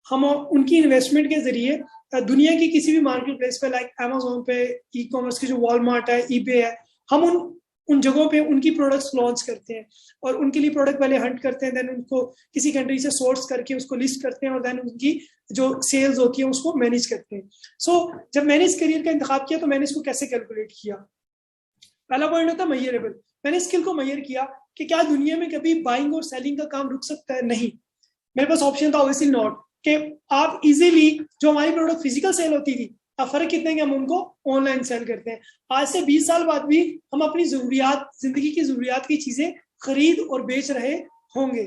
हम उनकी इन्वेस्टमेंट के जरिए दुनिया की किसी भी मार्केट प्लेस पे, लाइक अमेजोन पे, ई कॉमर्स की जो वॉलमार्ट है, ईबे है, हम उन जगहों पे उनकी प्रोडक्ट्स लॉन्च करते हैं और उनके लिए प्रोडक्ट पहले हंट करते हैं, देन उनको किसी कंट्री से सोर्स करके उसको लिस्ट करते हैं और देन उनकी जो सेल्स होती है उसको मैनेज करते हैं। सो जब मैंने इस करियर का इंतखाब किया तो मैंने इसको कैसे कैलकुलेट किया? पहला पॉइंट होता है मैयरेबल। मैंने स्किल को मैयर किया कि क्या दुनिया में कभी बाइंग और सेलिंग का काम रुक सकता है? नहीं। मेरे पास ऑप्शन था ऑब्वियसली नॉट, कि आप इजीली जो हमारी प्रोडक्ट फिजिकल सेल होती थी, अब फर्क कितना है कि हम उनको ऑनलाइन सेल करते हैं। आज से 20 साल बाद भी हम अपनी जरूरियात, जिंदगी की जरूरियात की चीजें खरीद और बेच रहे होंगे।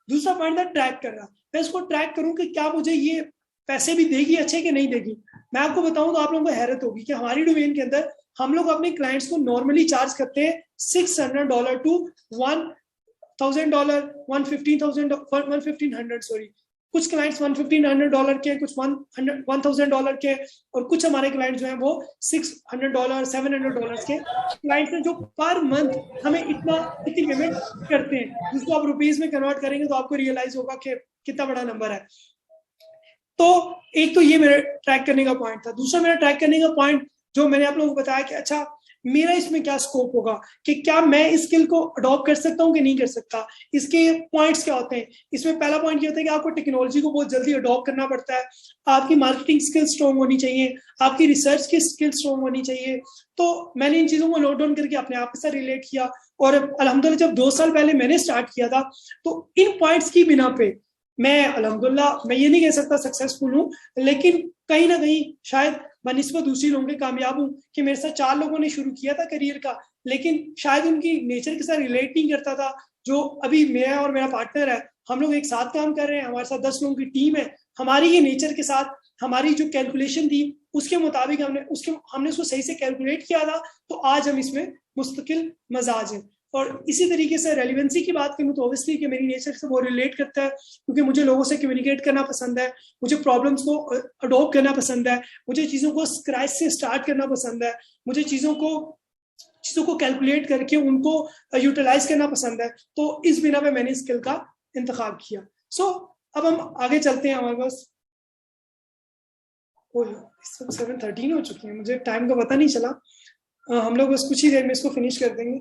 दूसरा पॉइंट था ट्रैक करना। मैं इसको ट्रैक करूं कि क्या मुझे ये पैसे भी देगी अच्छे कि नहीं देगी। मैं आपको बताऊं तो आप लोगों को हैरत होगी कि हमारी डोमेन के अंदर हम लोग अपने क्लाइंट्स को नॉर्मली चार्ज करते हैं $600 टू $1,000, $1,500 सॉरी। कुछ क्लाइंट्स $1,500 के, कुछ $1,000 के, और कुछ हमारे क्लाइंट्स जो हैं वो $600, $700 के क्लाइंट्स हैं जो पर मंथ हमें इतनी पेमेंट करते हैं, जिसको आप रुपीज में कन्वर्ट करेंगे तो आपको रियलाइज होगा कि कितना बड़ा नंबर है। तो एक तो ये मेरा ट्रैक करने का पॉइंट था। दूसरा मेरा ट्रैक करने का पॉइंट जो मैंने आप लोगों को बताया कि अच्छा मेरा इसमें क्या स्कोप होगा, कि क्या मैं इस स्किल को अडॉप्ट कर सकता हूँ कि नहीं कर सकता। इसके पॉइंट्स क्या होते हैं? इसमें पहला पॉइंट ये होता है कि आपको टेक्नोलॉजी को बहुत जल्दी अडॉप्ट करना पड़ता है, आपकी मार्केटिंग स्किल स्ट्रॉन्ग होनी चाहिए, आपकी रिसर्च की स्किल स्ट्रॉन्ग होनी चाहिए। तो मैंने इन चीजों को नोट डाउन करके अपने आप के साथ रिलेट किया, और अल्हम्दुलिल्लाह जब 2 साल पहले मैंने स्टार्ट किया था तो इन पॉइंट्स की बिना पे मैं अल्हम्दुलिल्लाह, मैं ये नहीं कह सकता सक्सेसफुल हूँ, लेकिन कहीं ना कहीं शायद बनिस्बत दूसरी लोगों के कामयाब हूँ कि मेरे साथ 4 लोगों ने शुरू किया था करियर का, लेकिन शायद उनकी नेचर के साथ रिलेट नहीं करता था। जो अभी मैं और मेरा पार्टनर है, हम लोग एक साथ काम कर रहे हैं, हमारे साथ 10 लोगों की टीम है। हमारी ये नेचर के साथ हमारी जो कैलकुलेशन थी उसके मुताबिक हमने उसको सही से कैलकुलेट किया था, तो आज हम इसमें मुस्तकिल मजाज हैं। और इसी तरीके से रेलिवेंसी की बात करूँ तो ऑब्वियसली कि मेरी नेचर से वो रिलेट करता है, क्योंकि मुझे लोगों से कम्युनिकेट करना पसंद है, मुझे प्रॉब्लम्स को अडॉप्ट करना पसंद है, मुझे चीज़ों को स्क्रैच से स्टार्ट करना पसंद है, मुझे चीज़ों को कैलकुलेट करके उनको यूटिलाइज करना पसंद है। तो इस बिना पे मैंने स्किल का इंतखाब किया। सो अब हम आगे चलते हैं। हमारे पास इस वक्त 7:13 हो चुकी है, मुझे टाइम का पता नहीं चला। हम लोग बस कुछ ही देर में इसको फिनिश कर देंगे।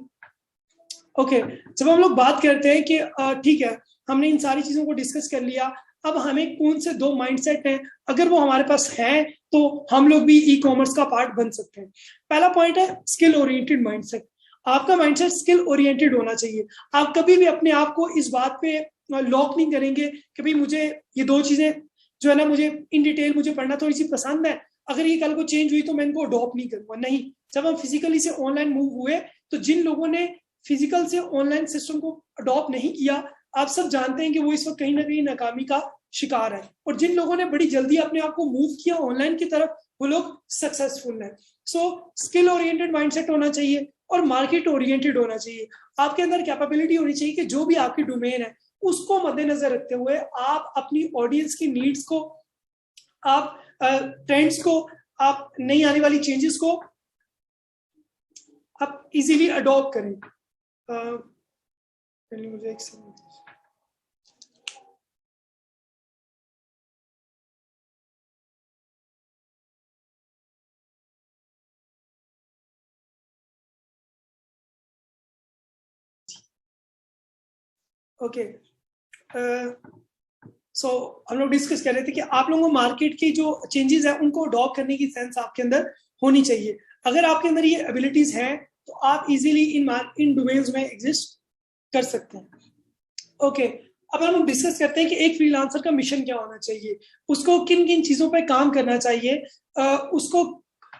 ओके, जब हम लोग बात करते हैं कि ठीक है हमने इन सारी चीजों को डिस्कस कर लिया, अब हमें कौन से 2 माइंडसेट हैं अगर वो हमारे पास है तो हम लोग भी ई कॉमर्स का पार्ट बन सकते हैं। पहला पॉइंट है स्किल ओरिएंटेड माइंडसेट। आपका माइंडसेट स्किल ओरिएंटेड होना चाहिए। आप कभी भी अपने आप को इस बात पे लॉक नहीं करेंगे कि भाई मुझे ये 2 चीजें जो है ना, मुझे इन डिटेल मुझे पढ़ना थोड़ी सी पसंद है, अगर ये कल को चेंज हुई तो मैं इनको अडॉप्ट नहीं करूंगा। नहीं, जब हम फिजिकली से ऑनलाइन मूव हुए तो जिन लोगों ने फिजिकल से ऑनलाइन सिस्टम को अडॉप्ट नहीं किया, आप सब जानते हैं कि वो इस वक्त कहीं ना कहीं नाकामी का शिकार है, और जिन लोगों ने बड़ी जल्दी अपने आप को मूव किया ऑनलाइन की तरफ वो लोग सक्सेसफुल हैं। सो स्किल ओरिएंटेड माइंडसेट होना चाहिए और मार्केट ओरिएंटेड होना चाहिए। आपके अंदर कैपेबिलिटी होनी चाहिए कि जो भी आपकी डोमेन है उसको मद्देनजर रखते हुए आप अपनी ऑडियंस की नीड्स को, आप ट्रेंड्स को, आप नई आने वाली चेंजेस को आप इजीली अडॉप्ट करें। मुझे एक सेकंड। ओके, सो हम लोग डिस्कस कर रहे थे कि आप लोगों को मार्केट की जो चेंजेस है उनको अडॉप्ट करने की सेंस आपके अंदर होनी चाहिए। अगर आपके अंदर ये एबिलिटीज हैं तो आप इजीली इन डोमेन्स में एग्जिस्ट कर सकते हैं। ओके, अब हम डिस्कस करते हैं कि एक फ्रीलांसर का मिशन क्या होना चाहिए, उसको किन किन चीजों पर काम करना चाहिए, उसको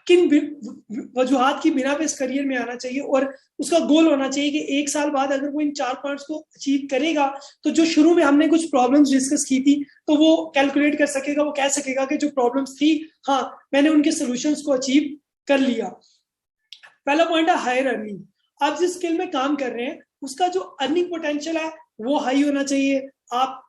किन वजूहात की बिना पे इस करियर में आना चाहिए, और उसका गोल होना चाहिए कि 1 साल बाद अगर वो इन 4 पॉइंट्स को अचीव करेगा तो जो शुरू में हमने कुछ प्रॉब्लम्स डिस्कस की थी तो वो कैलकुलेट कर सकेगा, वो कह सकेगा कि जो प्रॉब्लम्स थी हाँ मैंने उनके सोल्यूशंस को अचीव कर लिया। पहला पॉइंट है हायर अर्निंग। आप जिस स्किल में काम कर रहे हैं उसका जो अर्निंग पोटेंशियल है वो हाई होना चाहिए। आप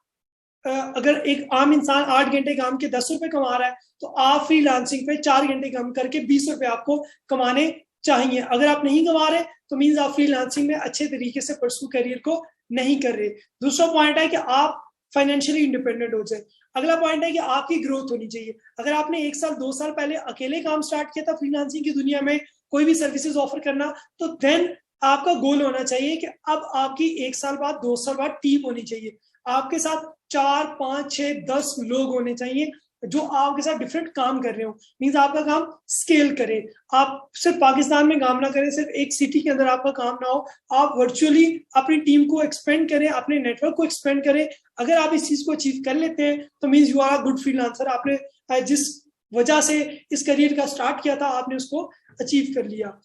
अगर एक आम इंसान 8 घंटे काम के 10 रुपए कमा रहा है तो आप फ्रीलांसिंग पे 4 घंटे काम करके 20 रुपए आपको कमाने चाहिए। अगर आप नहीं कमा रहे तो मीन्स आप फ्रीलांसिंग में अच्छे तरीके से परस्यू करियर को नहीं कर रहे। दूसरा पॉइंट है कि आप फाइनेंशियली इंडिपेंडेंट हो जाए। अगला पॉइंट है कि आपकी ग्रोथ होनी चाहिए। अगर आपने 1 साल 2 साल पहले अकेले काम स्टार्ट किया था फ्रीलांसिंग की दुनिया में कोई भी सर्विसेज ऑफर करना, तो देन आपका गोल होना चाहिए कि अब आपकी 1 साल बाद 2 साल बाद टीम होनी चाहिए, आपके साथ 4 5 6 10 लोग होने चाहिए जो आपके साथ डिफरेंट काम कर रहे हो। मींस आपका काम स्केल करे, आप सिर्फ पाकिस्तान में काम ना करें, सिर्फ एक सिटी के अंदर आपका काम ना हो, आप वर्चुअली अपनी टीम को एक्सपेंड करें, अपने नेटवर्क को एक्सपेंड करें। अगर आप इस चीज को अचीव कर लेते हैं तो means you are a good freelancer. आपने जिस वजह से इस करियर का स्टार्ट किया था आपने उसको अचीव कर लिया।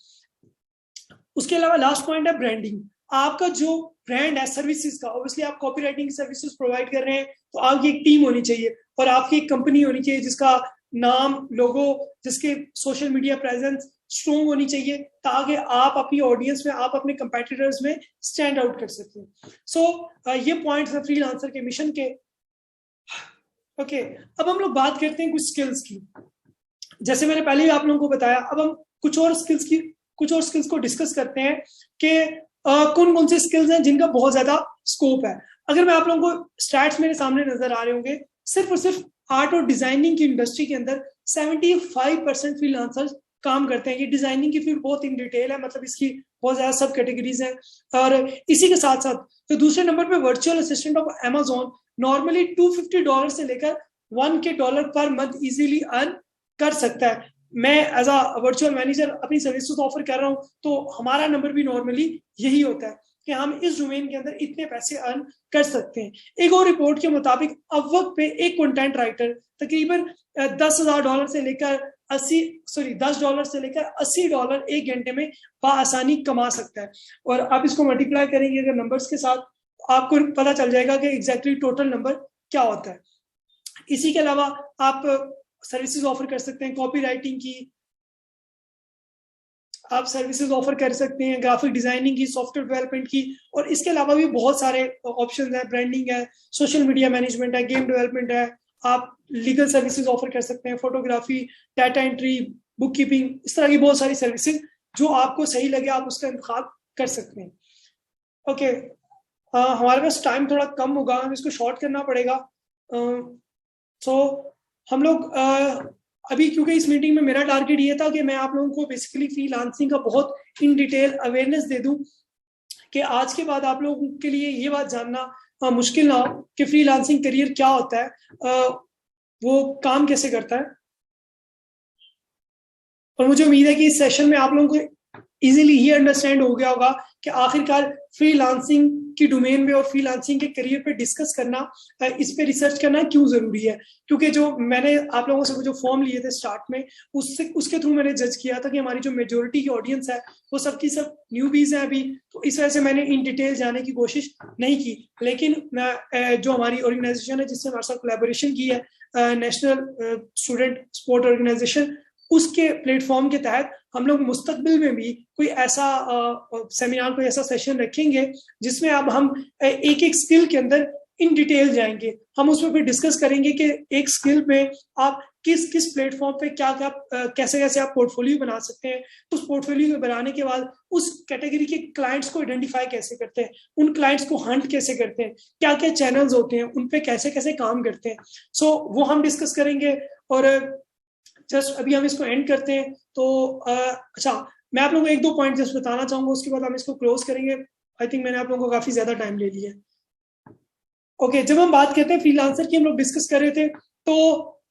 उसके अलावा लास्ट पॉइंट है ब्रांडिंग। आपका जो ब्रांड है सर्विसेज का, ऑब्वियसली आप कॉपी राइटिंग सर्विसेज प्रोवाइड कर रहे हैं तो आपकी एक टीम होनी चाहिए और आपकी एक कंपनी होनी चाहिए जिसका नाम, लोगो, जिसके सोशल मीडिया प्रेजेंस स्ट्रॉन्ग होनी चाहिए ताकि आप अपनी ऑडियंस में, आप अपने कंपेटिटर्स में स्टैंड आउट कर सकें। सो ये पॉइंट्स है फ्रीलांसर के मिशन के। ओके, अब हम लोग बात करते हैं कुछ स्किल्स की। जैसे मैंने पहले ही आप लोगों को बताया, अब हम कुछ और स्किल्स को डिस्कस करते हैं कि कौन कौन से स्किल्स हैं जिनका बहुत ज्यादा स्कोप है। अगर मैं आप लोगों को स्टैट्स मेरे सामने नजर आ रहे होंगे, सिर्फ और सिर्फ आर्ट और डिजाइनिंग की इंडस्ट्री के अंदर 75% फ्रीलांसर्स काम करते हैं। ये डिजाइनिंग की फील्ड बहुत इन डिटेल है, मतलब इसकी बहुत ज्यादा सब कैटेगरीज हैं। और इसी के साथ साथ तो दूसरे नंबर पे virtual assistant of Amazon normally $250 से लेकर $1K per month easily earn कर सकता है। मैं एज अ वर्चुअल मैनेजर अपनी सर्विसेज ऑफर कर रहा हूं तो हमारा नंबर भी नॉर्मली यही होता है कि हम इस डोमेन के अंदर इतने पैसे अर्न कर सकते हैं। एक और रिपोर्ट के मुताबिक अपवर्क पे एक कंटेंट राइटर तकरीबन $10,000 से लेकर $10 से लेकर $80 एक घंटे में बआसानी कमा सकता है। और आप इसको मल्टीप्लाई करेंगे अगर नंबर्स के साथ, आपको पता चल जाएगा कि एग्जैक्टली टोटल नंबर क्या होता है। इसी के अलावा आप सर्विसेज ऑफर कर सकते हैं कॉपी राइटिंग की, आप सर्विसेज ऑफर कर सकते हैं ग्राफिक डिजाइनिंग की, सॉफ्टवेयर डेवलपमेंट की, और इसके अलावा भी बहुत सारे ऑप्शंस हैं। ब्रांडिंग है, सोशल मीडिया मैनेजमेंट है, गेम डेवलपमेंट है, आप लीगल सर्विसेज ऑफर कर सकते हैं, photography, data entry, book keeping, इस तरह की बहुत सारी सर्विसेज जो आपको सही लगे आप उसका इंतखाब कर सकते हैं। ओके, हमारे पास टाइम थोड़ा कम होगा, हम इसको शॉर्ट करना पड़ेगा। सो हम लोग अभी, क्योंकि इस मीटिंग में मेरा टारगेट ये था कि मैं आप लोगों को बेसिकली फ्रीलांसिंग का बहुत इन डिटेल अवेयरनेस दे दूं कि आज के बाद आप लोगों के लिए ये बात जानना मुश्किल ना हो कि फ्रीलांसिंग करियर क्या होता है, वो काम कैसे करता है। और मुझे उम्मीद है कि इस सेशन में आप लोगों को इजीली ये अंडरस्टैंड हो गया होगा कि आखिरकार फ्रीलांसिंग की डोमेन में और फ्रीलांसिंग के करियर पे डिस्कस करना, इस पे रिसर्च करना क्यों जरूरी है। क्योंकि जो मैंने आप लोगों से जो फॉर्म लिए थे स्टार्ट में, उसके थ्रू मैंने जज किया था कि हमारी जो मेजोरिटी की ऑडियंस है वो सबकी सब न्यूबीज हैं अभी, तो इस वजह से मैंने इन डिटेल जाने की कोशिश नहीं की। लेकिन जो हमारी ऑर्गेनाइजेशन है जिससे हमारे साथ कोलैबोरेशन की है, नेशनल स्टूडेंट स्पोर्ट ऑर्गेनाइजेशन, उसके प्लेटफॉर्म के तहत हम लोग मुस्तकबिल में भी कोई ऐसा सेमिनार, कोई ऐसा सेशन रखेंगे जिसमें अब हम एक एक स्किल के अंदर इन डिटेल जाएंगे। हम उसमें फिर डिस्कस करेंगे कि एक स्किल में आप किस किस प्लेटफॉर्म पे क्या क्या कैसे कैसे आप पोर्टफोलियो बना सकते हैं। उस पोर्टफोलियो को बनाने के बाद उस कैटेगरी के क्लाइंट्स को आइडेंटिफाई कैसे करते हैं, उन क्लाइंट्स को हंट कैसे करते हैं, क्या क्या चैनल्स होते हैं, उन पे कैसे कैसे काम करते हैं। सो वो हम डिस्कस करेंगे। और जस्ट अभी हम इसको एंड करते हैं। तो अच्छा, मैं आप लोगों को 1-2 पॉइंट जस्ट बताना चाहूंगा, उसके बाद हम इसको क्लोज करेंगे। आई थिंक मैंने आप लोगों को काफी ज्यादा टाइम ले लिया है। ओके, जब हम बात करते हैं फ्रीलांसर की, हम लोग डिस्कस कर रहे थे तो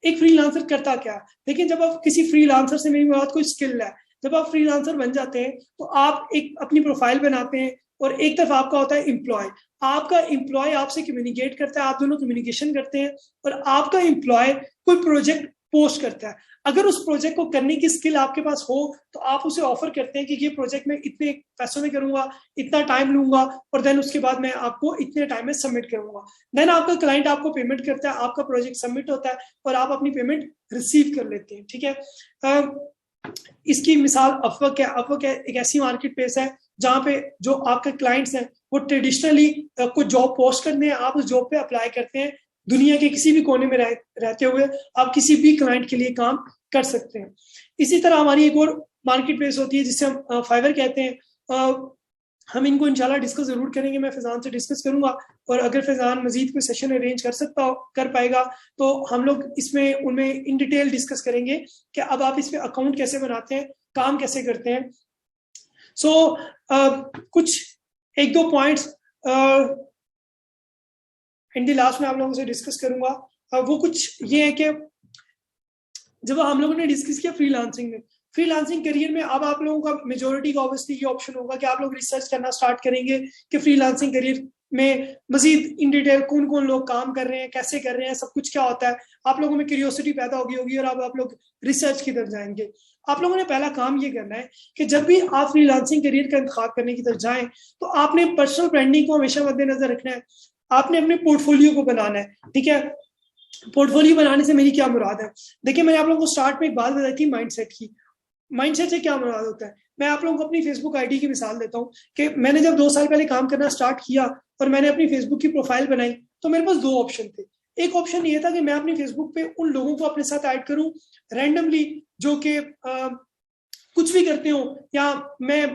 एक फ्रीलांसर करता क्या। देखिए, जब आप किसी फ्रीलांसर से, मेरी बात कोई स्किल है, जब आप फ्रीलांसर बन जाते हैं तो आप एक अपनी प्रोफाइल बनाते हैं और एक तरफ आपका होता है एम्प्लॉय। आपका एम्प्लॉय आपसे कम्युनिकेट करता है, आप दोनों कम्युनिकेशन करते हैं, और आपका एम्प्लॉय कोई प्रोजेक्ट पोस्ट करता है। अगर उस प्रोजेक्ट को करने की स्किल आपके पास हो तो आप उसे ऑफर करते हैं कि ये प्रोजेक्ट मैं इतने पैसों में करूंगा, इतना टाइम लूंगा, और देन उसके बाद मैं आपको इतने टाइम में सबमिट करूंगा। देन आपका क्लाइंट आपको पेमेंट करता है, आपका प्रोजेक्ट सबमिट होता है और आप अपनी पेमेंट रिसीव कर लेते हैं। ठीक है, इसकी मिसाल अपवर्क है। अपवर्क एक ऐसी मार्केट प्लेस है जहाँ पे जो आपके क्लाइंट्स हैं वो ट्रेडिशनली कुछ जॉब पोस्ट करते हैं, आप उस जॉब पे अप्लाई करते हैं। दुनिया के किसी भी कोने में रहते हुए आप किसी भी क्लाइंट के लिए काम कर सकते हैं। इसी तरह हमारी एक और मार्केट प्लेस होती है जिसे हम फाइवर कहते हैं। हम इनको इंशाल्लाह डिस्कस जरूर करेंगे, मैं फैजान से डिस्कस करूंगा, और अगर फैजान मजीद कोई सेशन अरेंज कर पाएगा तो हम लोग इसमें उनमें इन डिटेल डिस्कस करेंगे कि अब आप इसमें अकाउंट कैसे बनाते हैं, काम कैसे करते हैं। सो कुछ एक दो पॉइंट्स इन द लास्ट में आप लोगों से डिस्कस करूंगा। वो कुछ ये है कि जब हम लोगों ने डिस्कस किया फ्रीलांसिंग करियर में, अब आप लोगों का मेजोरिटी का ऑब्वियसली ये ऑप्शन होगा कि आप लोग रिसर्च करना स्टार्ट करेंगे कि फ्रीलांसिंग करियर में मजीद इन डिटेल कौन कौन लोग काम कर रहे हैं, कैसे कर रहे हैं, सब कुछ क्या होता है। आप लोगों में क्यूरियोसिटी पैदा होगी और अब आप लोग रिसर्च की तरफ जाएंगे। आप लोगों ने पहला काम ये करना है कि जब भी आप फ्रीलांसिंग करियर का इंतखाब करने की तरफ जाएं तो आपने पर्सनल ब्रांडिंग को हमेशा मद्देनजर रखना है। आपने अपने पोर्टफोलियो को बनाना है, ठीक है। पोर्टफोलियो बनाने से मेरी क्या मुराद है, देखिए मैंने आप लोगों को स्टार्ट में एक बात बताई थी माइंडसेट की। माइंडसेट से क्या मुराद होता है, मैं आप लोगों को अपनी फेसबुक आईडी की मिसाल देता हूँ कि मैंने जब 2 साल पहले काम करना स्टार्ट किया और मैंने अपनी फेसबुक की प्रोफाइल बनाई तो मेरे पास 2 ऑप्शन थे। एक ऑप्शन ये था कि मैं अपनी फेसबुक पे उन लोगों को अपने साथ ऐड करूं रैंडमली जो कि कुछ भी करते हो, या मैं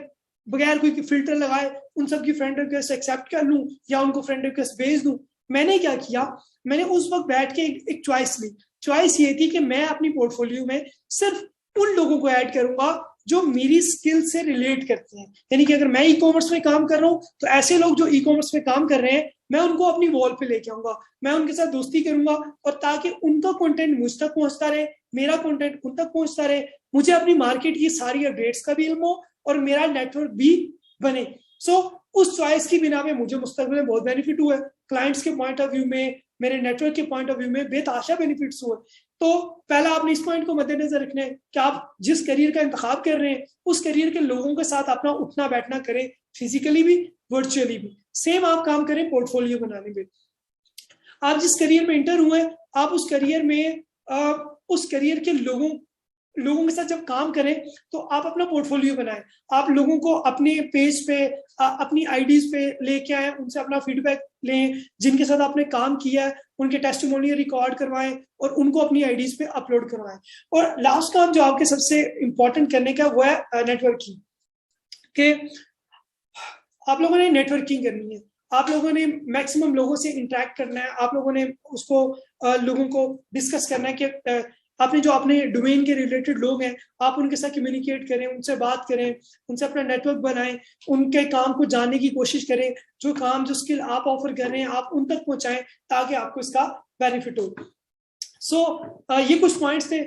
बगैर कोई फिल्टर लगाए उन सबकी फ्रेंड रिक्वेस्ट एक्सेप्ट कर लूं या उनको फ्रेंड रिक्वेस्ट भेज दूं। मैंने क्या किया, मैंने उस वक्त बैठ के एक चॉइस ली। चॉइस ये थी कि मैं अपनी पोर्टफोलियो में सिर्फ उन लोगों को ऐड करूंगा जो मेरी स्किल से रिलेट करते हैं। यानी कि अगर मैं ई कॉमर्स में काम कर रहा हूं तो ऐसे लोग जो ई कॉमर्स में काम कर रहे हैं मैं उनको अपनी वॉल पे लेके आऊंगा, मैं उनके साथ दोस्ती करूंगा, और ताकि उनका कंटेंट मुझ तक पहुंचता रहे, मेरा कंटेंट उन तक पहुंचता रहे, मुझे अपनी मार्केट की सारी अपडेट्स का भी इल्म हो और मेरा नेटवर्क भी बने। सो उस चॉइस की बिना पे मुझे मुस्तकबिल में बहुत बेनिफिट हुआ है, क्लाइंट्स के पॉइंट ऑफ व्यू में, मेरे नेटवर्क के पॉइंट ऑफ व्यू में बेताशा बेनिफिट्स हुए। तो पहला आपने इस पॉइंट को मद्देनजर रखना है कि आप जिस करियर का इंतखाब कर रहे हैं उस करियर के लोगों के साथ अपना उठना बैठना करें, फिजिकली भी वर्चुअली भी। सेम आप काम करें पोर्टफोलियो बनाने में। आप जिस करियर में इंटर हुए आप उस करियर में उस करियर के लोगों के साथ जब काम करें तो आप अपना पोर्टफोलियो बनाएं। आप लोगों को अपने पेज पे अपनी आईडीज पे लेके आए, उनसे अपना फीडबैक लें, जिनके साथ आपने काम किया है उनके टेस्टिमोनियल रिकॉर्ड करवाएं और उनको अपनी आईडीज पे अपलोड करवाएं। और लास्ट काम जो आपके सबसे इंपॉर्टेंट करने का वो है नेटवर्किंग। कि आप लोगों ने नेटवर्किंग करनी है, आप लोगों ने मैक्सिमम लोगों से इंटरेक्ट करना है, आप लोगों ने उसको लोगों को डिस्कस करना है कि आपने जो अपने डोमेन के रिलेटेड लोग हैं आप उनके साथ कम्युनिकेट करें, उनसे बात करें, उनसे अपना नेटवर्क बनाएं, उनके काम को जानने की कोशिश करें, जो काम जो स्किल आप ऑफर कर रहे हैं आप उन तक पहुंचाएं ताकि आपको इसका बेनिफिट हो। सो ये कुछ पॉइंट्स थे